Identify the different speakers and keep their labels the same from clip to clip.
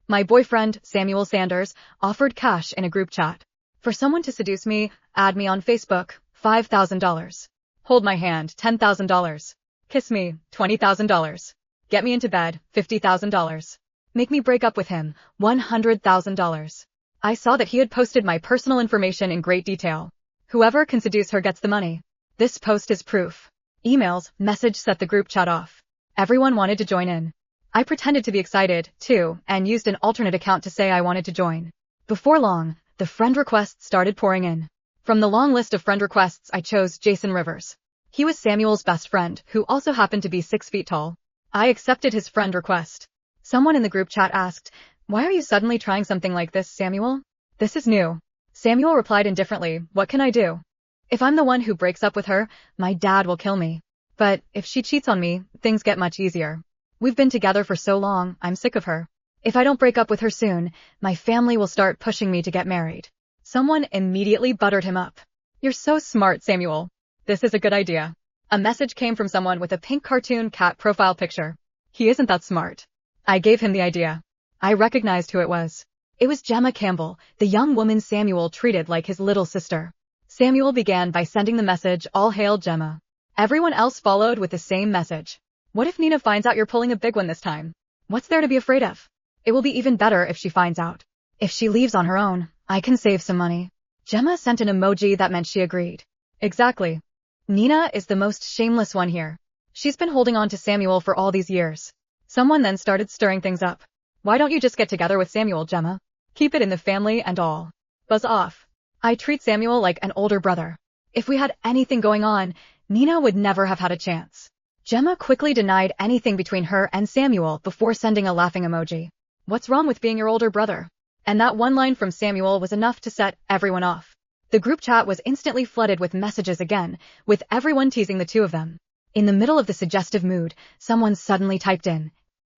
Speaker 1: My boyfriend, Samuel Sanders, offered cash in a group chat. For someone to seduce me, add me on Facebook, $5,000. Hold my hand, $10,000. Kiss me, $20,000. Get me into bed, $50,000. Make me break up with him, $100,000. I saw that he had posted my personal information in great detail. Whoever can seduce her gets the money. This post is proof. Emails, message set the group chat off. Everyone wanted to join in. I pretended to be excited, too, and used an alternate account to say I wanted to join. Before long, the friend requests started pouring in. From the long list of friend requests, I chose Jason Rivers. He was Samuel's best friend, who also happened to be 6 feet tall. I accepted his friend request. Someone in the group chat asked, "Why are you suddenly trying something like this, Samuel?" "This is new." Samuel replied indifferently, "What can I do? If I'm the one who breaks up with her, my dad will kill me. But if she cheats on me, things get much easier. We've been together for so long, I'm sick of her. If I don't break up with her soon, my family will start pushing me to get married." Someone immediately buttered him up. "You're so smart, Samuel. This is a good idea." A message came from someone with a pink cartoon cat profile picture. "He isn't that smart." I gave him the idea. I recognized who it was. It was Gemma Campbell, the young woman Samuel treated like his little sister. Samuel began by sending the message, "All hail Gemma." Everyone else followed with the same message. "What if Nina finds out you're pulling a big one this time? What's there to be afraid of? It will be even better if she finds out. If she leaves on her own, I can save some money." Gemma sent an emoji that meant she agreed. Exactly. Nina is the most shameless one here. She's been holding on to Samuel for all these years. Someone then started stirring things up. "Why don't you just get together with Samuel, Gemma? Keep it in the family and all. Buzz off. I treat Samuel like an older brother. If we had anything going on, Nina would never have had a chance." Gemma quickly denied anything between her and Samuel before sending a laughing emoji. "What's wrong with being your older brother?" And that one line from Samuel was enough to set everyone off. The group chat was instantly flooded with messages again, with everyone teasing the two of them. In the middle of the suggestive mood, someone suddenly typed in,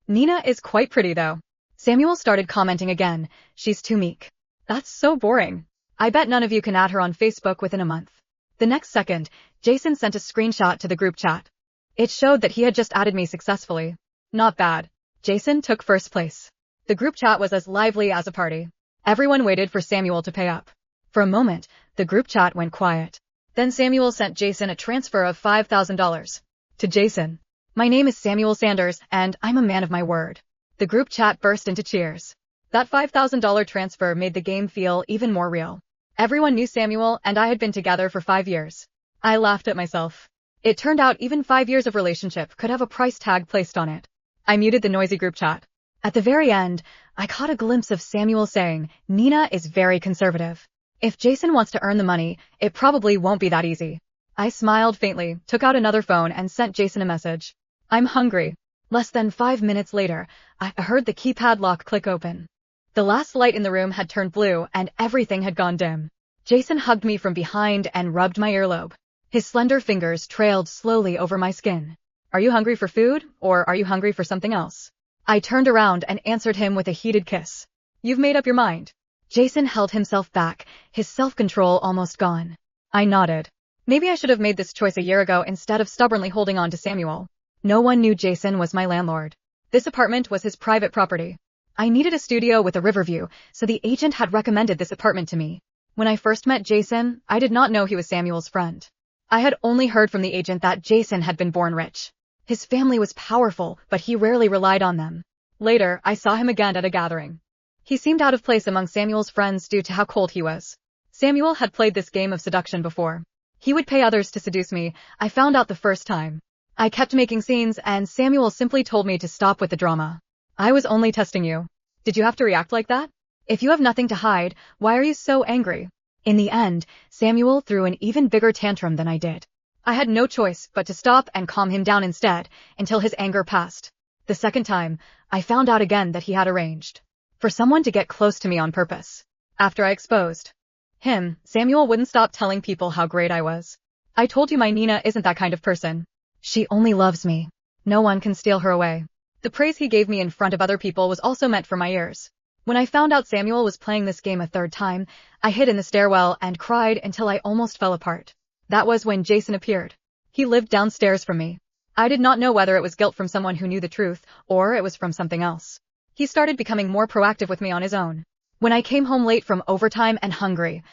Speaker 1: "Nina is quite pretty though." Samuel started commenting again, "She's too meek." "That's so boring. I bet none of you can add her on Facebook within a month." The next second, Jason sent a screenshot to the group chat. It showed that he had just added me successfully. Not bad. Jason took first place. The group chat was as lively as a party. Everyone waited for Samuel to pay up. For a moment, the group chat went quiet. Then Samuel sent Jason a transfer of $5,000. To Jason, "My name is Samuel Sanders, and I'm a man of my word." The group chat burst into cheers. That $5,000 transfer made the game feel even more real. Everyone knew Samuel and I had been together for 5 years. I laughed at myself. It turned out even 5 years of relationship could have a price tag placed on it. I muted the noisy group chat. At the very end, I caught a glimpse of Samuel saying, "Nina is very conservative. If Jason wants to earn the money, it probably won't be that easy." I smiled faintly, took out another phone and sent Jason a message. "I'm hungry." Less than 5 minutes later, I heard the keypad lock click open. The last light in the room had turned blue and everything had gone dim. Jason hugged me from behind and rubbed my earlobe. His slender fingers trailed slowly over my skin. "Are you hungry for food, or are you hungry for something else?" I turned around and answered him with a heated kiss. "You've made up your mind." Jason held himself back, his self-control almost gone. I nodded. Maybe I should have made this choice a year ago instead of stubbornly holding on to Samuel. No one knew Jason was my landlord. This apartment was his private property. I needed a studio with a river view, so the agent had recommended this apartment to me. When I first met Jason, I did not know he was Samuel's friend. I had only heard from the agent that Jason had been born rich. His family was powerful, but he rarely relied on them. Later, I saw him again at a gathering. He seemed out of place among Samuel's friends due to how cold he was. Samuel had played this game of seduction before. He would pay others to seduce me, I found out the first time. I kept making scenes and Samuel simply told me to stop with the drama. "I was only testing you. Did you have to react like that? If you have nothing to hide, why are you so angry?" In the end, Samuel threw an even bigger tantrum than I did. I had no choice but to stop and calm him down instead, until his anger passed. The second time, I found out again that he had arranged for someone to get close to me on purpose. After I exposed him, Samuel wouldn't stop telling people how great I was. "I told you my Nina isn't that kind of person. She only loves me. No one can steal her away." The praise he gave me in front of other people was also meant for my ears. When I found out Samuel was playing this game a third time, I hid in the stairwell and cried until I almost fell apart. That was when Jason appeared. He lived downstairs from me. I did not know whether it was guilt from someone who knew the truth, or it was from something else. He started becoming more proactive with me on his own. When I came home late from overtime and hungry,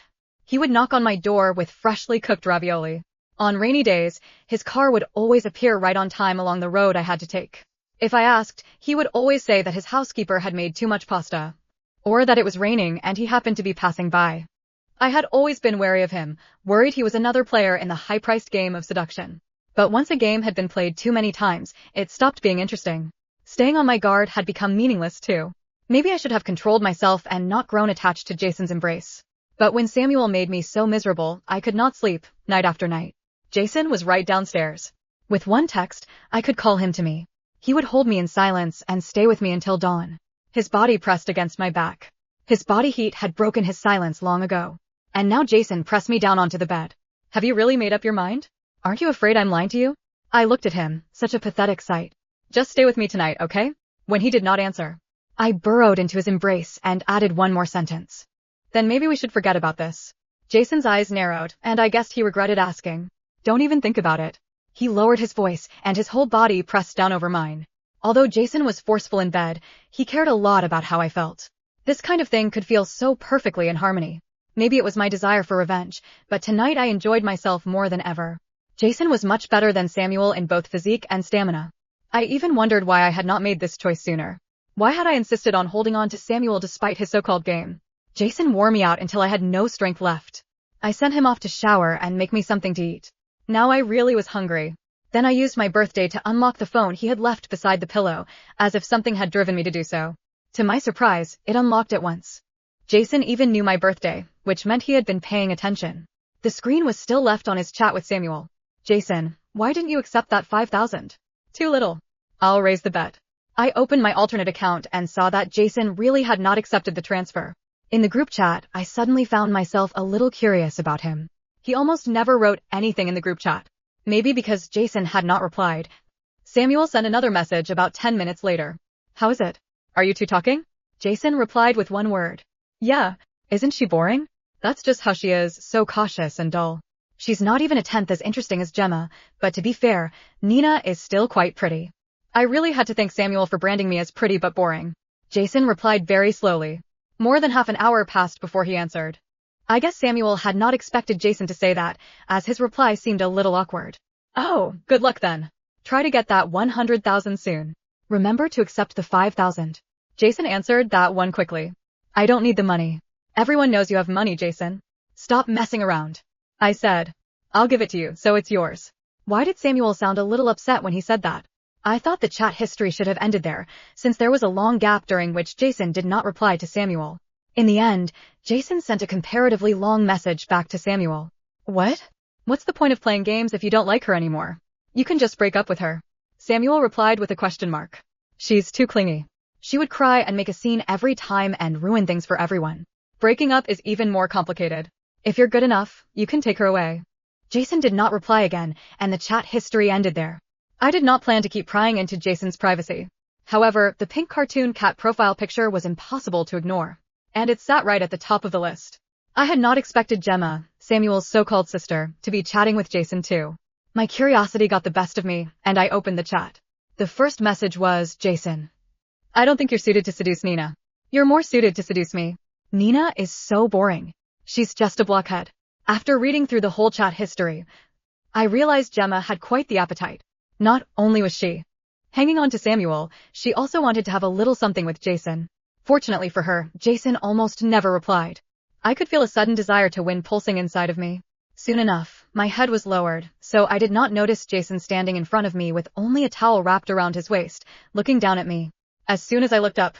Speaker 1: he would knock on my door with freshly cooked ravioli. On rainy days, his car would always appear right on time along the road I had to take. If I asked, he would always say that his housekeeper had made too much pasta, or that it was raining and he happened to be passing by. I had always been wary of him, worried he was another player in the high-priced game of seduction. But once a game had been played too many times, it stopped being interesting. Staying on my guard had become meaningless too. Maybe I should have controlled myself and not grown attached to Jason's embrace. But when Samuel made me so miserable, I could not sleep, night after night. Jason was right downstairs. With one text, I could call him to me. He would hold me in silence and stay with me until dawn. His body pressed against my back. His body heat had broken his silence long ago. And now Jason pressed me down onto the bed. Have you really made up your mind? Aren't you afraid I'm lying to you? I looked at him, such a pathetic sight. Just stay with me tonight, okay? When he did not answer, I burrowed into his embrace and added one more sentence. Then maybe we should forget about this. Jason's eyes narrowed, and I guessed he regretted asking. Don't even think about it. He lowered his voice, and his whole body pressed down over mine. Although Jason was forceful in bed, he cared a lot about how I felt. This kind of thing could feel so perfectly in harmony. Maybe it was my desire for revenge, but tonight I enjoyed myself more than ever. Jason was much better than Samuel in both physique and stamina. I even wondered why I had not made this choice sooner. Why had I insisted on holding on to Samuel despite his so-called game? Jason wore me out until I had no strength left. I sent him off to shower and make me something to eat. Now I really was hungry. Then I used my birthday to unlock the phone he had left beside the pillow, as if something had driven me to do so. To my surprise, it unlocked at once. Jason even knew my birthday, which meant he had been paying attention. The screen was still left on his chat with Samuel. Jason, why didn't you accept that 5,000? Too little. I'll raise the bet. I opened my alternate account and saw that Jason really had not accepted the transfer. In the group chat, I suddenly found myself a little curious about him. He almost never wrote anything in the group chat. Maybe because Jason had not replied. Samuel sent another message about 10 minutes later. How is it? Are you two talking? Jason replied with one word. Yeah, isn't she boring? That's just how she is, so cautious and dull. She's not even a tenth as interesting as Gemma, but to be fair, Nina is still quite pretty. I really had to thank Samuel for branding me as pretty but boring. Jason replied very slowly. More than half an hour passed before he answered. I guess Samuel had not expected Jason to say that, as his reply seemed a little awkward. Oh, good luck then. Try to get that 100,000 soon. Remember to accept the 5,000. Jason answered that one quickly. I don't need the money. Everyone knows you have money, Jason. Stop messing around. I said. I'll give it to you, so it's yours. Why did Samuel sound a little upset when he said that? I thought the chat history should have ended there, since there was a long gap during which Jason did not reply to Samuel. In the end, Jason sent a comparatively long message back to Samuel. What? What's the point of playing games if you don't like her anymore? You can just break up with her. Samuel replied with a question mark. She's too clingy. She would cry and make a scene every time and ruin things for everyone. Breaking up is even more complicated. If you're good enough, you can take her away. Jason did not reply again, and the chat history ended there. I did not plan to keep prying into Jason's privacy. However, the pink cartoon cat profile picture was impossible to ignore. And it sat right at the top of the list. I had not expected Gemma, Samuel's so-called sister, to be chatting with Jason too. My curiosity got the best of me, and I opened the chat. The first message was, Jason. I don't think you're suited to seduce Nina. You're more suited to seduce me. Nina is so boring. She's just a blockhead. After reading through the whole chat history, I realized Gemma had quite the appetite. Not only was she hanging on to Samuel, she also wanted to have a little something with Jason. Fortunately for her, Jason almost never replied. I could feel a sudden desire to win pulsing inside of me. Soon enough, my head was lowered, so I did not notice Jason standing in front of me with only a towel wrapped around his waist, looking down at me. As soon as I looked up,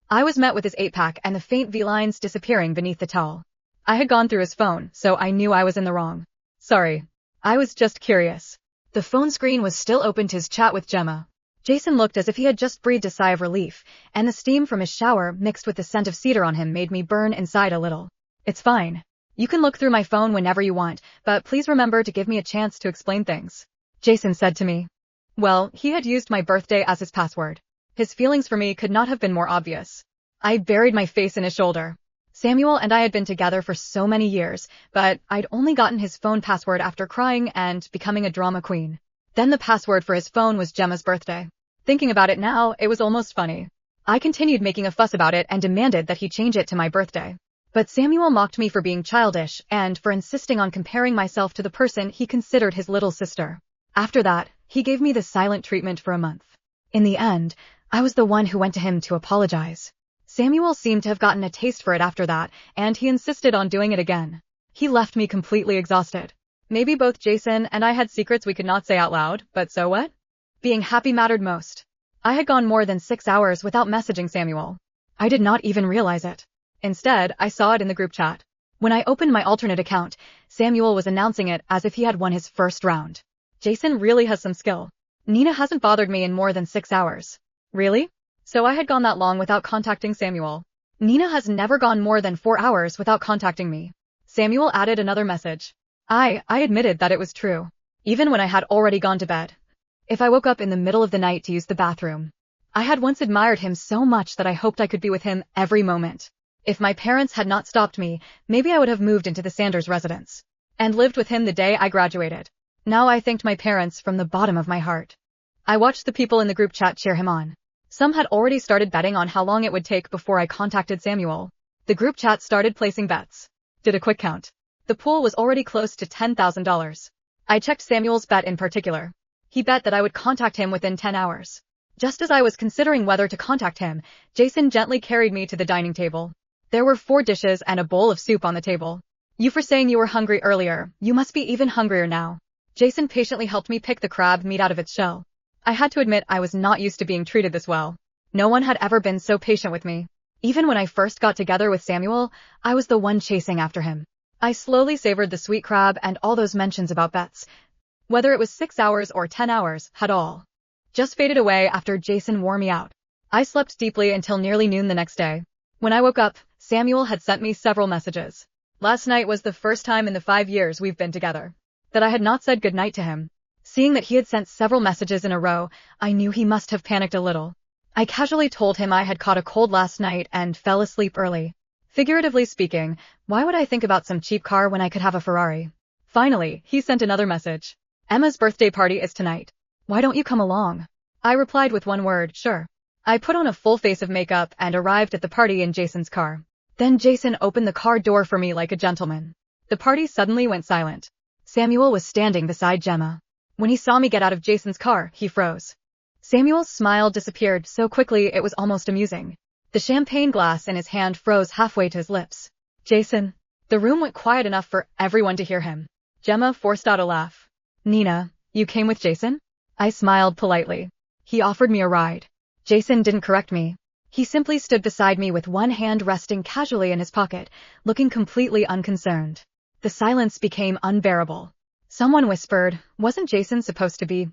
Speaker 1: I was met with his 8-pack and the faint V-lines disappearing beneath the towel. I had gone through his phone, so I knew I was in the wrong. Sorry. I was just curious. The phone screen was still open to his chat with Gemma. Jason looked as if he had just breathed a sigh of relief, and the steam from his shower mixed with the scent of cedar on him made me burn inside a little. It's fine. You can look through my phone whenever you want, but please remember to give me a chance to explain things. Jason said to me. Well, he had used my birthday as his password. His feelings for me could not have been more obvious. I buried my face in his shoulder. Samuel and I had been together for so many years, but I'd only gotten his phone password after crying and becoming a drama queen. Then the password for his phone was Gemma's birthday. Thinking about it now, it was almost funny. I continued making a fuss about it and demanded that he change it to my birthday. But Samuel mocked me for being childish and for insisting on comparing myself to the person he considered his little sister. After that, he gave me the silent treatment for a month. In the end, I was the one who went to him to apologize. Samuel seemed to have gotten a taste for it after that, and he insisted on doing it again. He left me completely exhausted. Maybe both Jason and I had secrets we could not say out loud, but so what? Being happy mattered most. I had gone more than 6 hours without messaging Samuel. I did not even realize it. Instead, I saw it in the group chat. When I opened my alternate account, Samuel was announcing it as if he had won his first round. Jason really has some skill. Nina hasn't bothered me in more than 6 hours. Really? So I had gone that long without contacting Samuel. Nina has never gone more than 4 hours without contacting me. Samuel added another message. I admitted that it was true. Even when I had already gone to bed. If I woke up in the middle of the night to use the bathroom. I had once admired him so much that I hoped I could be with him every moment. If my parents had not stopped me, maybe I would have moved into the Sanders residence. And lived with him the day I graduated. Now I thanked my parents from the bottom of my heart. I watched the people in the group chat cheer him on. Some had already started betting on how long it would take before I contacted Samuel. The group chat started placing bets. Did a quick count. The pool was already close to $10,000. I checked Samuel's bet in particular. He bet that I would contact him within 10 hours. Just as I was considering whether to contact him, Jason gently carried me to the dining table. There were 4 dishes and a bowl of soup on the table. You for saying you were hungry earlier, you must be even hungrier now. Jason patiently helped me pick the crab meat out of its shell. I had to admit I was not used to being treated this well. No one had ever been so patient with me. Even when I first got together with Samuel, I was the one chasing after him. I slowly savored the sweet crab and all those mentions about bets. Whether it was 6 hours or 10 hours, had all just faded away after Jason wore me out. I slept deeply until nearly noon the next day. When I woke up, Samuel had sent me several messages. Last night was the first time in the 5 years we've been together that I had not said goodnight to him. Seeing that he had sent several messages in a row, I knew he must have panicked a little. I casually told him I had caught a cold last night and fell asleep early. Figuratively speaking, why would I think about some cheap car when I could have a Ferrari? Finally, he sent another message. Emma's birthday party is tonight. Why don't you come along? I replied with one word, sure. I put on a full face of makeup and arrived at the party in Jason's car. Then Jason opened the car door for me like a gentleman. The party suddenly went silent. Samuel was standing beside Gemma. When he saw me get out of Jason's car, he froze. Samuel's smile disappeared so quickly it was almost amusing. The champagne glass in his hand froze halfway to his lips. Jason. The room went quiet enough for everyone to hear him. Gemma forced out a laugh. Nina, you came with Jason? I smiled politely. He offered me a ride. Jason didn't correct me. He simply stood beside me with one hand resting casually in his pocket, looking completely unconcerned. The silence became unbearable. Someone whispered, wasn't Jason supposed to be,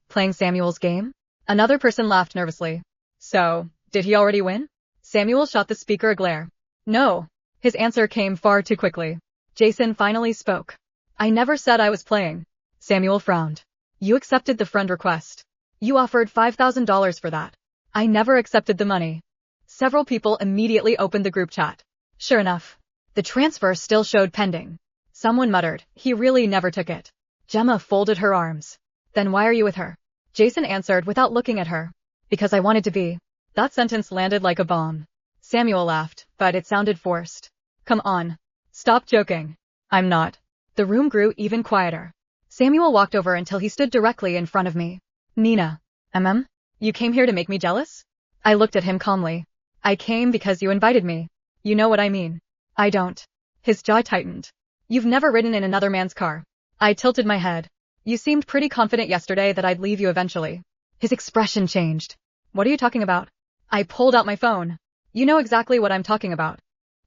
Speaker 1: playing Samuel's game? Another person laughed nervously. So, did he already win? Samuel shot the speaker a glare. No. His answer came far too quickly. Jason finally spoke. I never said I was playing. Samuel frowned. You accepted the friend request. You offered $5,000 for that. I never accepted the money. Several people immediately opened the group chat. Sure enough, the transfer still showed pending. Someone muttered, he really never took it. Gemma folded her arms. Then why are you with her? Jason answered without looking at her. Because I wanted to be. That sentence landed like a bomb. Samuel laughed, but it sounded forced. Come on. Stop joking. I'm not. The room grew even quieter. Samuel walked over until he stood directly in front of me. Nina. You came here to make me jealous? I looked at him calmly. I came because you invited me. You know what I mean. I don't. His jaw tightened. You've never ridden in another man's car. I tilted my head. You seemed pretty confident yesterday that I'd leave you eventually. His expression changed. What are you talking about? I pulled out my phone. You know exactly what I'm talking about.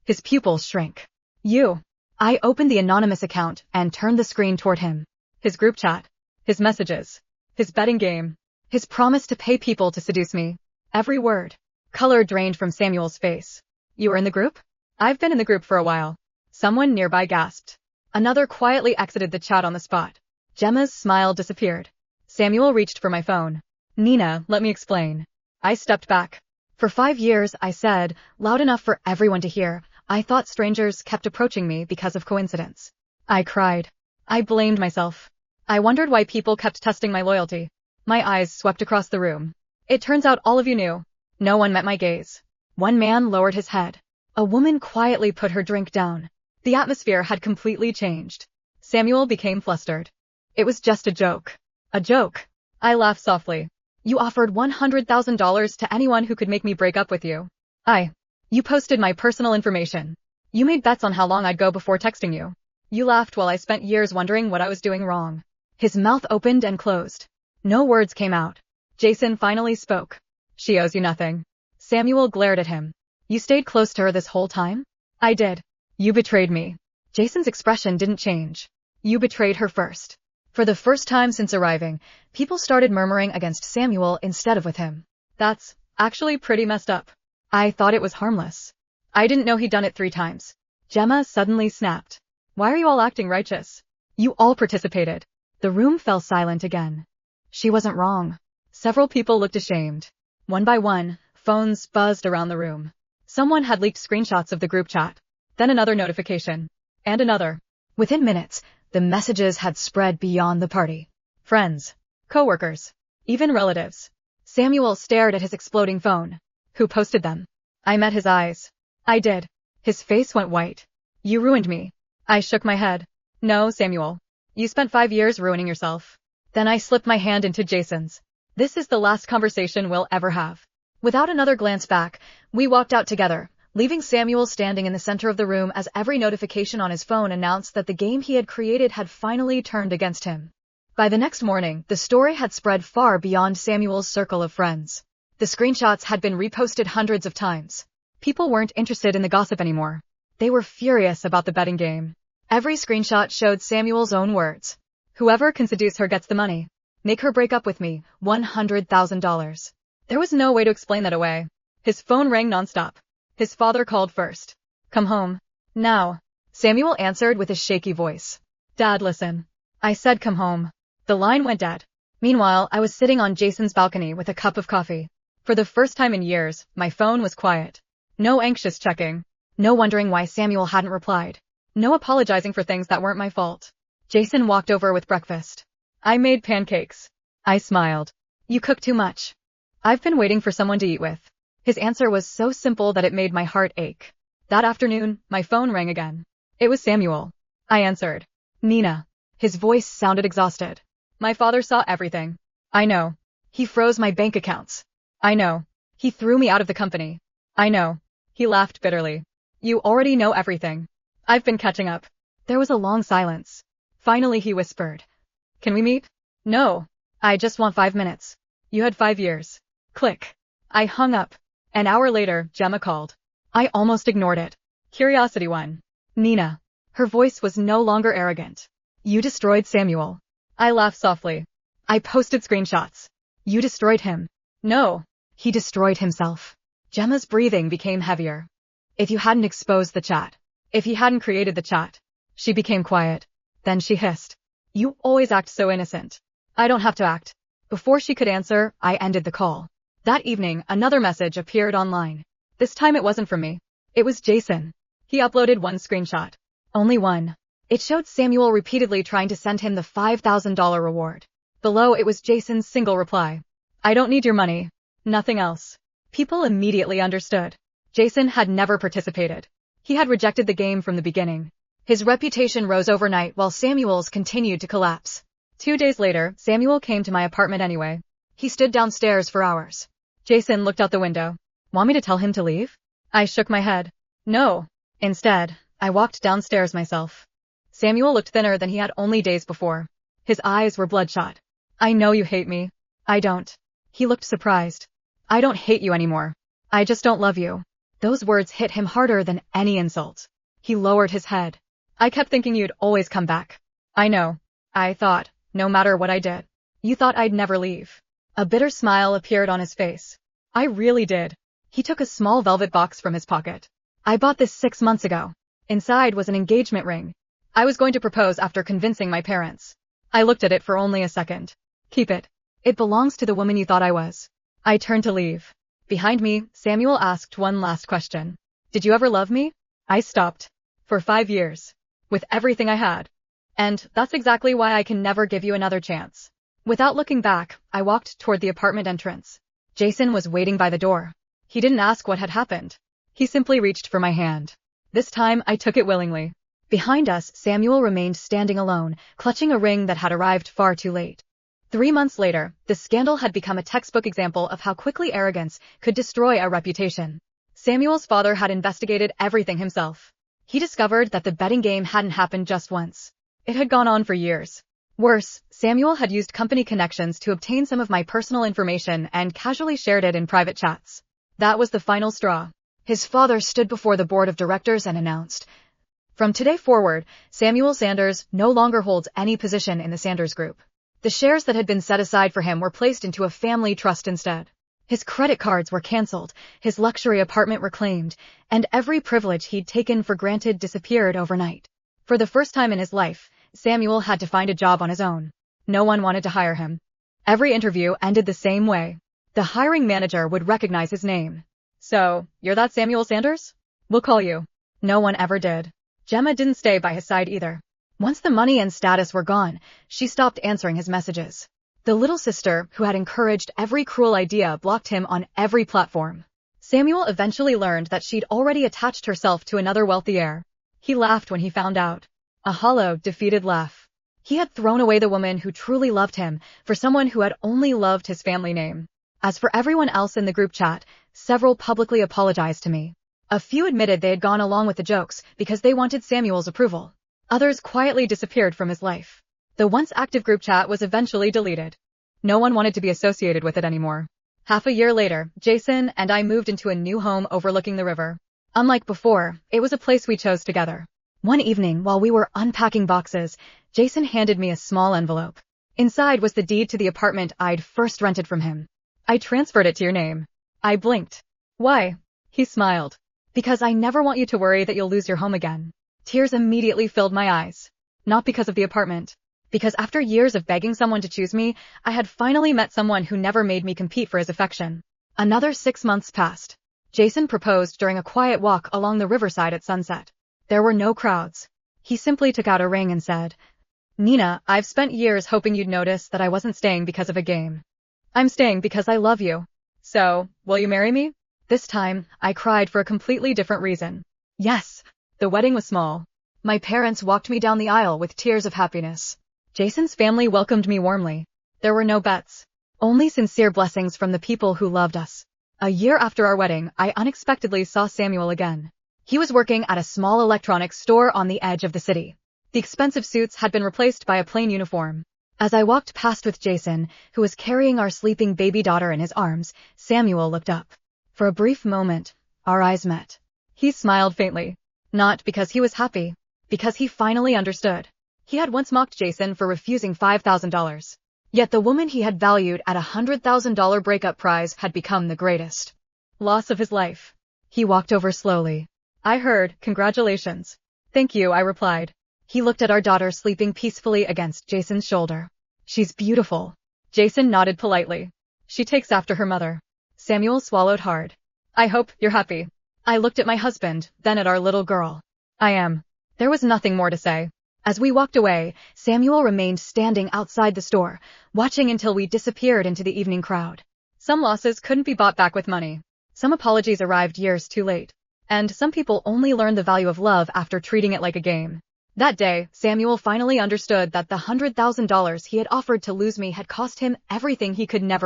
Speaker 1: His pupils shrank. You. I opened the anonymous account and turned the screen toward him. His group chat. His messages. His betting game. His promise to pay people to seduce me. Every word. Color drained from Samuel's face. You were in the group? I've been in the group for a while. Someone nearby gasped. Another quietly exited the chat on the spot. Gemma's smile disappeared. Samuel reached for my phone. Nina, let me explain. I stepped back. For 5 years, I said, loud enough for everyone to hear, I thought strangers kept approaching me because of coincidence. I cried. I blamed myself. I wondered why people kept testing my loyalty. My eyes swept across the room. It turns out all of you knew. No one met my gaze. One man lowered his head. A woman quietly put her drink down. The atmosphere had completely changed. Samuel became flustered. It was just a joke. A joke. I laughed softly. You offered $100,000 to anyone who could make me break up with you. You posted my personal information. You made bets on how long I'd go before texting you. You laughed while I spent years wondering what I was doing wrong. His mouth opened and closed. No words came out. Jason finally spoke. She owes you nothing. Samuel glared at him. You stayed close to her this whole time? I did. You betrayed me. Jason's expression didn't change. You betrayed her first. For the first time since arriving, people started murmuring against Samuel instead of with him. That's actually pretty messed up. I thought it was harmless. I didn't know he'd done it 3 times. Gemma suddenly snapped. Why are you all acting righteous? You all participated. The room fell silent again. She wasn't wrong. Several people looked ashamed. One by one, phones buzzed around the room. Someone had leaked screenshots of the group chat. Then another notification. And another. Within minutes, the messages had spread beyond the party. Friends, coworkers, even relatives. Samuel stared at his exploding phone. Who posted them? I met his eyes. I did. His face went white. You ruined me. I shook my head. No, Samuel. You spent 5 years ruining yourself. Then I slipped my hand into Jason's. This is the last conversation we'll ever have. Without another glance back, we walked out together, leaving Samuel standing in the center of the room as every notification on his phone announced that the game he had created had finally turned against him. By the next morning, the story had spread far beyond Samuel's circle of friends. The screenshots had been reposted hundreds of times. People weren't interested in the gossip anymore. They were furious about the betting game. Every screenshot showed Samuel's own words. Whoever can seduce her gets the money. Make her break up with me, $100,000. There was no way to explain that away. His phone rang nonstop. His father called first. Come home. Now. Samuel answered with a shaky voice. Dad, listen. I said come home. The line went dead. Meanwhile, I was sitting on Jason's balcony with a cup of coffee. For the first time in years, my phone was quiet. No anxious checking. No wondering why Samuel hadn't replied. No apologizing for things that weren't my fault. Jason walked over with breakfast. I made pancakes. I smiled. You cook too much. I've been waiting for someone to eat with. His answer was so simple that it made my heart ache. That afternoon, my phone rang again. It was Samuel. I answered. Nina. His voice sounded exhausted. My father saw everything. I know. He froze my bank accounts. I know. He threw me out of the company. I know. He laughed bitterly. You already know everything. I've been catching up. There was a long silence. Finally he whispered. Can we meet? No. I just want 5 minutes. You had 5 years. Click. I hung up. An hour later, Gemma called. I almost ignored it. Curiosity won. Nina. Her voice was no longer arrogant. You destroyed Samuel. I laughed softly. I posted screenshots. You destroyed him. No. He destroyed himself. Gemma's breathing became heavier. If you hadn't exposed the chat. If he hadn't created the chat. She became quiet. Then she hissed. You always act so innocent. I don't have to act. Before she could answer, I ended the call. That evening, another message appeared online. This time it wasn't from me. It was Jason. He uploaded one screenshot. Only one. It showed Samuel repeatedly trying to send him the $5,000 reward. Below it was Jason's single reply. I don't need your money. Nothing else. People immediately understood. Jason had never participated. He had rejected the game from the beginning. His reputation rose overnight while Samuel's continued to collapse. 2 days later, Samuel came to my apartment anyway. He stood downstairs for hours. Jason looked out the window. Want me to tell him to leave? I shook my head. No. Instead, I walked downstairs myself. Samuel looked thinner than he had only days before. His eyes were bloodshot. I know you hate me. I don't. He looked surprised. I don't hate you anymore. I just don't love you. Those words hit him harder than any insult. He lowered his head. I kept thinking you'd always come back. I know. I thought, no matter what I did. You thought I'd never leave. A bitter smile appeared on his face. I really did. He took a small velvet box from his pocket. I bought this 6 months ago. Inside was an engagement ring. I was going to propose after convincing my parents. I looked at it for only a second. Keep it. It belongs to the woman you thought I was. I turned to leave. Behind me, Samuel asked one last question. Did you ever love me? I stopped. For 5 years. With everything I had. And that's exactly why I can never give you another chance. Without looking back, I walked toward the apartment entrance. Jason was waiting by the door. He didn't ask what had happened. He simply reached for my hand. This time, I took it willingly. Behind us, Samuel remained standing alone, clutching a ring that had arrived far too late. 3 months later, the scandal had become a textbook example of how quickly arrogance could destroy a reputation. Samuel's father had investigated everything himself. He discovered that the betting game hadn't happened just once. It had gone on for years. Worse, Samuel had used company connections to obtain some of my personal information and casually shared it in private chats. That was the final straw. His father stood before the board of directors and announced, "From today forward, Samuel Sanders no longer holds any position in the Sanders Group." The shares that had been set aside for him were placed into a family trust instead. His credit cards were canceled, his luxury apartment reclaimed, and every privilege he'd taken for granted disappeared overnight. For the first time in his life, Samuel had to find a job on his own. No one wanted to hire him. Every interview ended the same way. The hiring manager would recognize his name. "So, you're that Samuel Sanders? We'll call you." No one ever did. Gemma didn't stay by his side either. Once the money and status were gone, she stopped answering his messages. The little sister, who had encouraged every cruel idea, blocked him on every platform. Samuel eventually learned that she'd already attached herself to another wealthy heir. He laughed when he found out. A hollow, defeated laugh. He had thrown away the woman who truly loved him for someone who had only loved his family name. As for everyone else in the group chat, several publicly apologized to me. A few admitted they had gone along with the jokes because they wanted Samuel's approval. Others quietly disappeared from his life. The once active group chat was eventually deleted. No one wanted to be associated with it anymore. Half a year later, Jason and I moved into a new home overlooking the river. Unlike before, it was a place we chose together. One evening, while we were unpacking boxes, Jason handed me a small envelope. Inside was the deed to the apartment I'd first rented from him. "I transferred it to your name." I blinked. "Why?" He smiled. "Because I never want you to worry that you'll lose your home again." Tears immediately filled my eyes. Not because of the apartment. Because after years of begging someone to choose me, I had finally met someone who never made me compete for his affection. Another 6 months passed. Jason proposed during a quiet walk along the riverside at sunset. There were no crowds. He simply took out a ring and said, "Nina, I've spent years hoping you'd notice that I wasn't staying because of a game. I'm staying because I love you. So, will you marry me?" This time, I cried for a completely different reason. Yes. The wedding was small. My parents walked me down the aisle with tears of happiness. Jason's family welcomed me warmly. There were no bets. Only sincere blessings from the people who loved us. A year after our wedding, I unexpectedly saw Samuel again. He was working at a small electronics store on the edge of the city. The expensive suits had been replaced by a plain uniform. As I walked past with Jason, who was carrying our sleeping baby daughter in his arms, Samuel looked up. For a brief moment, our eyes met. He smiled faintly. Not because he was happy, because he finally understood. He had once mocked Jason for refusing $5,000. Yet the woman he had valued at $100,000 breakup prize had become the greatest loss of his life. He walked over slowly. I heard, "Congratulations." "Thank you," I replied. He looked at our daughter sleeping peacefully against Jason's shoulder. "She's beautiful." Jason nodded politely. "She takes after her mother." Samuel swallowed hard. "I hope you're happy." I looked at my husband, then at our little girl. "I am." There was nothing more to say. As we walked away, Samuel remained standing outside the store, watching until we disappeared into the evening crowd. Some losses couldn't be bought back with money. Some apologies arrived years too late. And some people only learn the value of love after treating it like a game. That day, Samuel finally understood that the $100,000 he had offered to lose me had cost him everything he could never